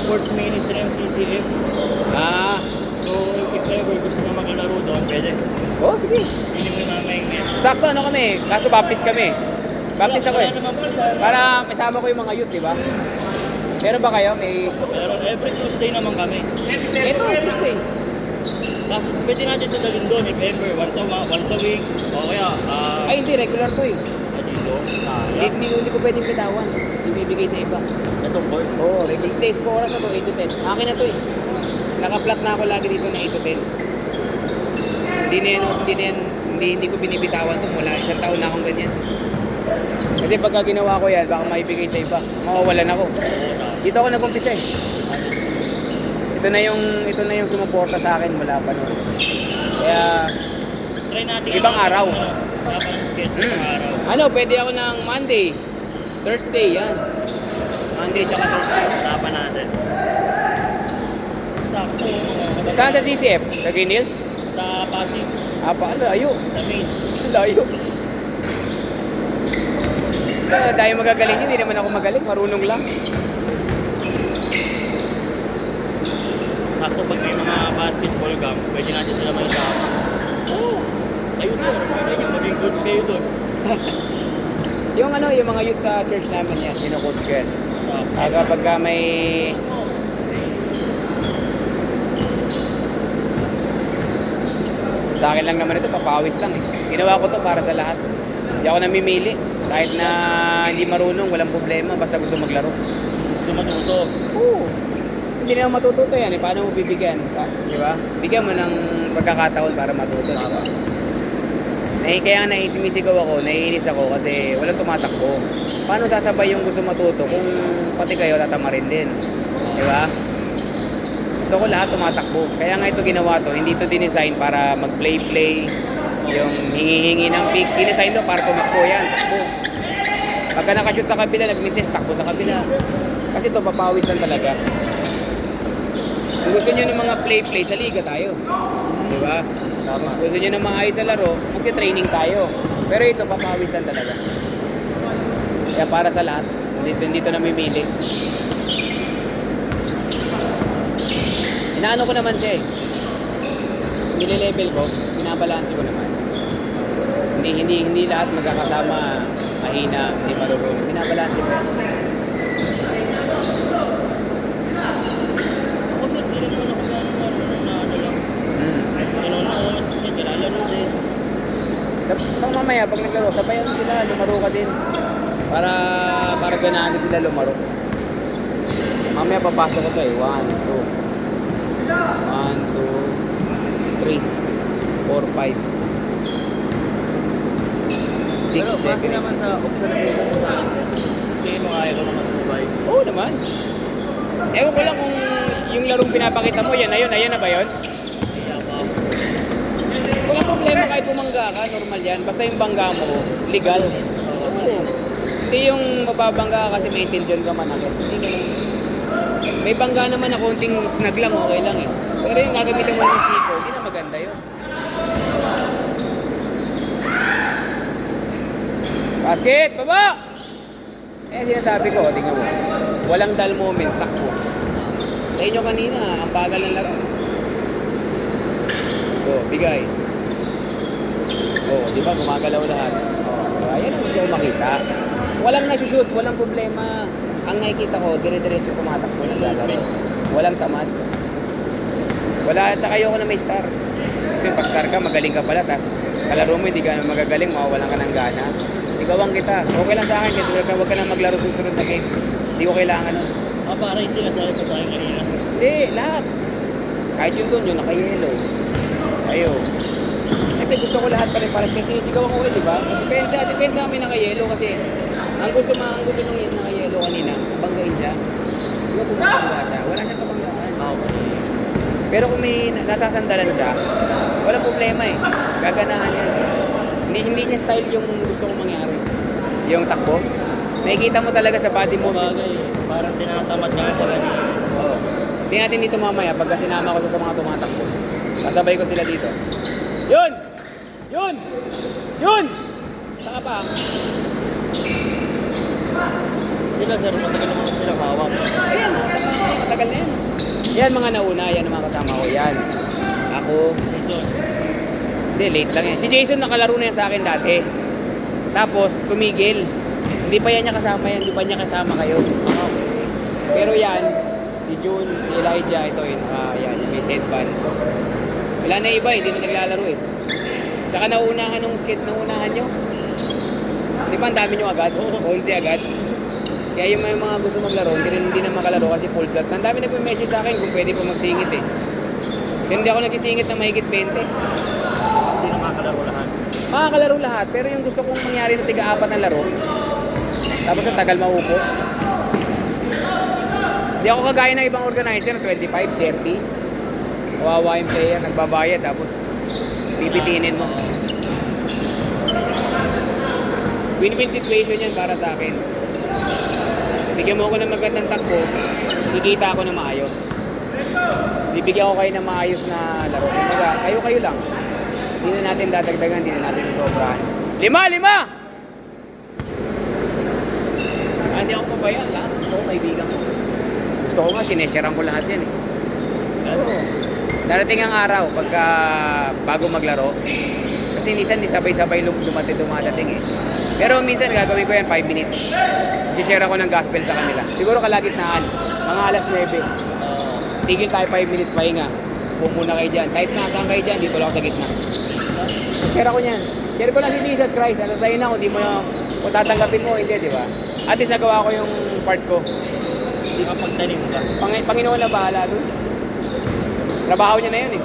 sports ministry ng CCF. Ah, So, if ever gusto nyo makalaro doon, pwede. oh, sige. Hindi mo na may net. Sakto, ano kami? Kaso baptist kami. Baptist ako eh. Wala naman po sa... Para kasama ko yung mga youth, di ba? Meron ba kayo? May... Pero every Tuesday naman kami. Ito, Tuesday. Kaso pwede natin ito dalhin doon if ever. Once a week. O kaya, Ay, hindi. Regular to eh. dito. Hindi ko pwedeng bitawan. Ibibigay sa iba. Itong course. Oo, regular. Days ko oras na to, 8 to 10. Akin na to eh. Naka-plot na ako lagi dito na 8 to 10. Hindi ko binibitawan to. Mula isang taon na akong ganyan. Kasi pagka ginawa ko yan, baka maibigay sa iba. Mawawalan ako. Dito ako nag-umpisa eh. Ito na yung sumuporta sa akin mula pa noon. Kaya, Try natin. Ibang araw. Parang schedule ng araw. ano, pwede ako ng Monday, Thursday, yan. Monday tsaka Thursday. Harapan natin. Sakto. Saan sa CCF? Sa Green Hills? Sa Pasig. Layo. Sa main. Layo. Dahil magagaling yun, hindi naman ako magaling, marunong lang. Sakto pag may mga basketball camp, pwede natin sila may isama. Oo. Kayo sir, pwede nyo maging coach kayo doon. Yung mga youth sa church namin yan, sino-coach ko yan. Kapag may... Sa akin lang naman ito, papawis lang eh. Ginawa ko to para sa lahat. Hindi ako namimili. Kahit na hindi marunong, walang problema, basta gusto maglaro. Gusto matuto. Oo. Hindi naman matututo yan eh. Paano mo bibigyan? Di ba? Bigyan mo ng pagkakataon para matuto. Di ba? Kaya sumisigaw ako, naiinis ako kasi walang tumatakbo. Paano sasabay yung gusto matuto kung pati kayo tatamarin din? Di ba? Gusto ko lahat tumatakbo. Kaya nga ito ginawa to, hindi to dinesign para mag-play-play, yung hingi-hingi ng pick. Dinesign to para tumakbo yan, takbo. Pagka nakashoot sa kabila, nag-mintes, takbo sa kabila. Kasi ito, papawisan talaga. Kung gusto nyo ng mga play-play, sa liga tayo. Di ba? Kung gusto nyo ng maayos sa laro, magti-training tayo. Pero ito, papawisan talaga. Kaya para sa lahat, hindi to namimili. Inaano ko naman siya eh. Nile-level ko, binabalanse ko naman. Hindi lahat magkakasama, mahina, hindi marunong. Binabalanse ko yan. Ako sir, hindi naman ako marunong na ano lang. Nanonood, naglalaro din. Pag mamaya, pag naglaro, sabayan mo sila, lumaro ka din. Para ganahan din sila lumaro. Mamaya papasok ko to eh. 1, 2. 1, 2, 3, 4, 5. Pero bakit naman sa observation mo sa akin? Hindi mo kaya ko naman sa Dubai. Oo naman. Ewan ko lang kung yung larong pinapakita mo, ayan na ba yun? Kaya pa. Walang problema kahit bumangga ka, normal yan. Basta yung bangga mo, legal. Oo. Hindi yung mababangga ka kasi may intention ka manakit. Hindi ganun. May bangga naman na konting snag lang, okay lang eh. Pero yung gagamitin mo ng sticker, hindi na maganda yun. Basket! Baba! Sinasabi ko, tingnan mo. Walang dull moments, takbo. Sa inyo kanina, ang bagal ng laro. Bigay. Di ba, gumagalaw lahat. Ayan ang gusto ko makita. Walang nasushoot, walang problema. Ang nakikita ko, dire-diretso tumatakbo, naglalaro. Walang tamad. Wala, tsaka ayoko na may star. Kasi pag star ka, magaling ka pala, tas kalaro mo, hindi ka magagaling, mawawalan ka ng gana. Sigawan kita. Okay lang sa akin, kasi huwag ka na maglaro susunod na game. Hindi ko kailangan nun. Parang yung sinasabi ko sa akin kanina. Hindi, lahat. Kahit yung doon, yung naka-yellow. Ayo. Siyempre gusto ko lahat pa rin para kasi sigawan ko di ba? Depensa kami naka-yellow kasi ang gusto nung naka-yellow kanina, banggain siya. Di ba bumabangga siya? Wala siyang kabanggaan. Okay. Pero kung may nasasandalan siya, walang problema eh. Gaganahan niya. Hindi niya style yung gusto kong mangyari. Yung takbo. Nakikita mo talaga sa body movement. Bagay, parang tinatamad nga ito kanina. Oo. Tingnan natin dito mamaya pagka sinama ko sa mga tumatakbo. Kasabay ko sila dito. Yun! Yun! Yun! Saka pa. Sila sir, matagal naman sila hawak. Ayan, sa mga matagal na yan. Yan mga nauna, yan ang mga kasama ko. Yan. Ako. Jason. Hindi, late lang yan. Si Jason nakalaro na yan sa akin dati. Tapos, tumigil. Hindi pa yan niya kasama yan. Hindi pa niya kasama kayo. Pero yan, si June, si Elijah, ito yun. Yan, may headband. Wala na iba, hindi na naglalaro eh. Tsaka nauunahan nung skate, nauunahan nyo. Di ba ang dami nyo agad? 11 agad. Kaya yung may mga gusto maglaro, hindi na makalaro kasi full set. Ang dami nagme-message sa akin kung pwede po magsingit eh. Pero hindi ako nagsisingit na mahigit 20. Hindi na makakalaro lahat. Makakalaro lahat, pero yung gusto kong mangyari na tiga-apat na laro, tapos ang tagal maupo. Hindi ako kagaya ng ibang organizer, 25, 30. Kawawa yung player, nagbabayad, tapos bibitinin mo. Win-win situation yan para sa akin. Bigyan mo ako ng magandang takbo, kikita ako ng maayos. Bibigyan ko kayo ng maayos na laro. Kumbaga, kayo lang. Hindi na natin dadagdagan, hindi na natin sobrahan. 5! Hindi ako pabayaan lang. Gusto ko kaibigan ko. Gusto ko nga, sinesharean ko lahat yan eh. Oo. Darating ang araw, pagka bago maglaro, kasi minsan di sabay-sabay dumadating eh. Pero minsan gagawin ko yan 5 minutes. I-share ako ng gospel sa kanila. Siguro kalagitnaan, mga alas 9. Tigil tayo 5 minutes pahinga. Pumuna kayo dyan. Kahit nasaan kayo dyan, dito lang ako sa gitna. Share ako niyan. Share ko lang si Jesus Christ. Ano sa'yo na kung di mo kung tatanggapin mo, hindi, di ba? At least nagawa ko yung part ko. Hindi ka pagtanim ka. Panginoon na bahala doon. Trabaho niya na yun eh.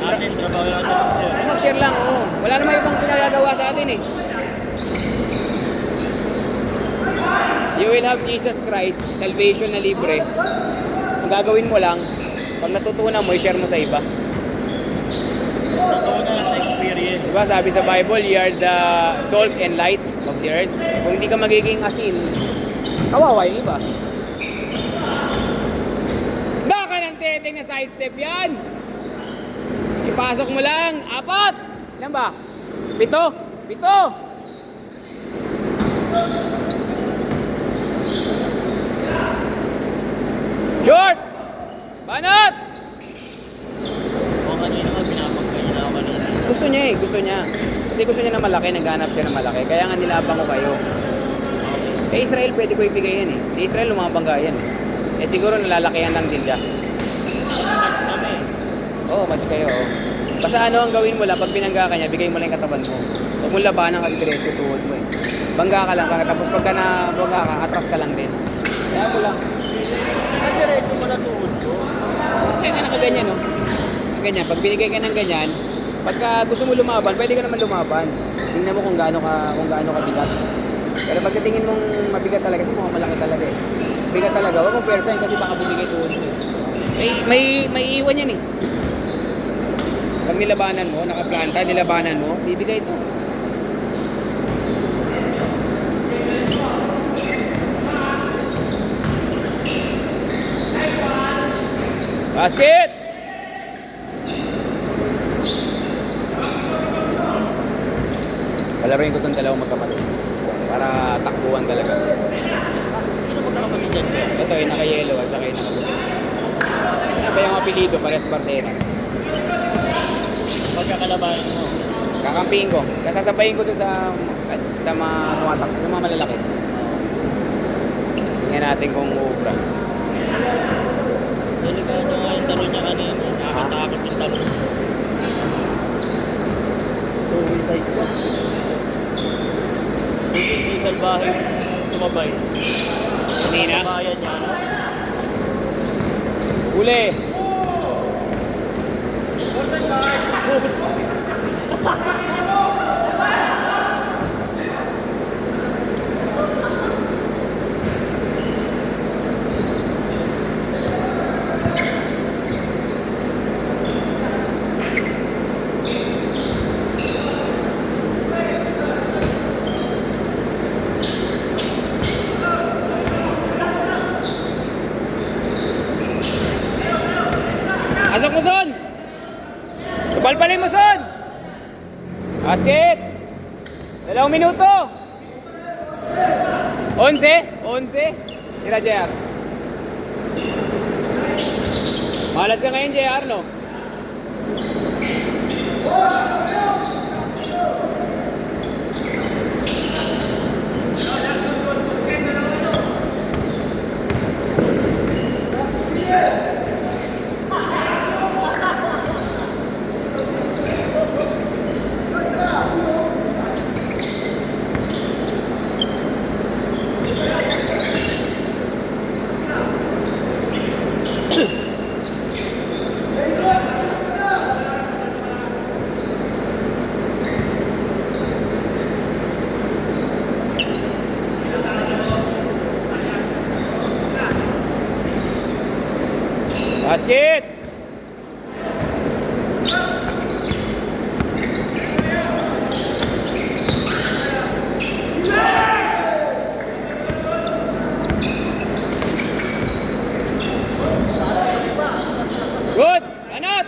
Atin, trabaho lang natin. Share lang, oo. Wala naman ibang pinagagawa sa atin eh. You will have Jesus Christ, salvation na libre. Ang gagawin mo lang, pag natutunan mo, i-share mo sa iba. Totoo na lang sa experience. Diba sabi sa Bible, you are the salt and light of the earth. Kung hindi ka magiging asin, kawawa yung iba. Baka ng teteng na sidestep yan. Ipasok mo lang. 4. Ilan ba? 7. Short! Banat! O kanina ka, pinapagkaya na ako kanina. Gusto niya eh, gusto niya. Kasi gusto niya na malaki, naghanap siya ng malaki. Kaya nga nilabang ko kayo. Kay Israel pwede ko ibigay yan eh. Kay Israel lumabangga yan eh. Eh siguro nalalakihan lang din siya. Match kami. Oo, kasi kayo. Oh. Basta ano ang gawin mo lang, pag binangga ka niya, bigay mo lang yung katawan mo. Huwag mo labanan kasi diretso tuhod mo eh. Bangga ka lang, tapos pagka nabangga ka, atras ka lang din. Kaya mo lang. Ang diretso mo na tuhod ko. Kaya nga nakaganyan no. Ganyan, pag binigay ka ng ganyan, pagka gusto mo lumaban, pwede ka naman lumaban. Tingnan mo kung gaano ka bigat. Pero pag sa tingin mong mabigat talaga, kasi mukhang malaki talaga eh. Bigat talaga, huwag mong persahin kasi baka bumigay tuhod mo. May iwan yan eh. Pag nilabanan mo, nakaplanta, nilabanan mo, bibigay ito. Basket! Palaruin ko itong dalawang magkapatid. Para takbuhan talaga. Sino mo na kami dyan? Ito yung naka-yellow at saka yung naka-puti. Ano ba yung apelido? Pares Barcenas. Pagkakalabanan mo. Kakampihin ko. Kasasabayin ko doon sa mga tumatak, yung mga malalaki. Tingnan natin kung uubra. Delikado nga yung talo niya kanina. Nakakatakot yung talo. So, inside ko. Hindi salbahe tumabay. Kanina? Sabayan niya, ano? Huli! Pasok mo, Son! Palpalin mo, Son! Basket! 2 minuto! 11? Tira, JR. Malas ka ngayon, JR, no? Basket! Good! Anot!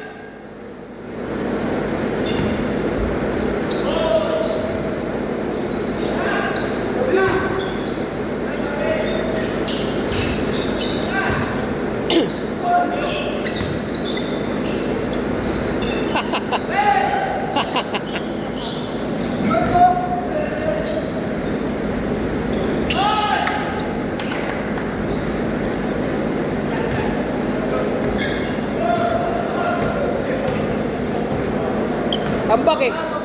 Tambak eh.